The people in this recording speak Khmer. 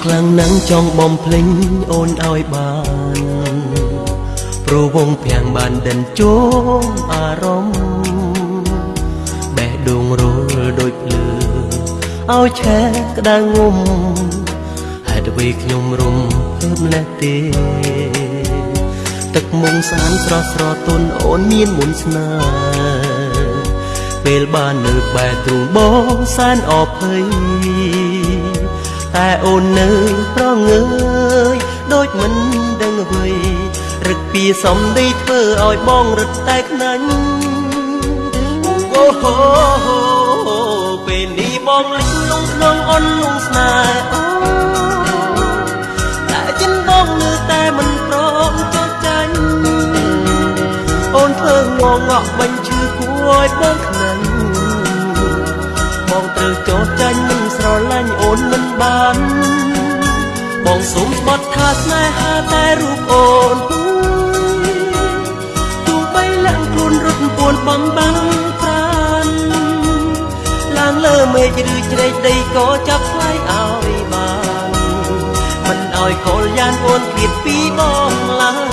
ខ្លាំងណាស់ចង់បំភ្លេងអូនឲ្យបានព្រោះវងភាំងបានដិនជោមអារម្មណ៍បេះដូងរលដូចភ្លើឲ្យឆេះក្តៅងុំហេតុអ្វីខ្ញុំរំភើបម្លេះទេទឹកមុងស្អាតស្រស់ស្រទន់អូនមានមុនស្នេហ៍ពេលបាននៅបែរទ្រូងបងសែនអភ័យតែអូននៅប្រងើយដូចមិនដឹងអ្វីរឹកពីសំដីធ្វើឲ្យបងរត់តែខ្នាញ់អូហូពេលនេះបងលិចលងក្នុងអន់លងស្នេហ៍តែចិនបងនៅតែមិនព្រមចោះចាញ់អូនធ្វើងងក់បាញ់ឈឺគួរឲ្យបងខ្នាញ់បងត្រូវចោះចាញ់មិនស្រឡាញ់អូនមិនបានបងសុំស្បត់ថាស្នេហាតែរូបអូនទោះបីលាក់ខ្លួនរត់ពួនបំបាំងប្រានឡើងលើមេឃឬជ្រែកដីក៏ចាប់ថ្លៃឲ្យបានមិនឲ្យកលយ៉ាងអូនឃ្លាតពីបងឡើយ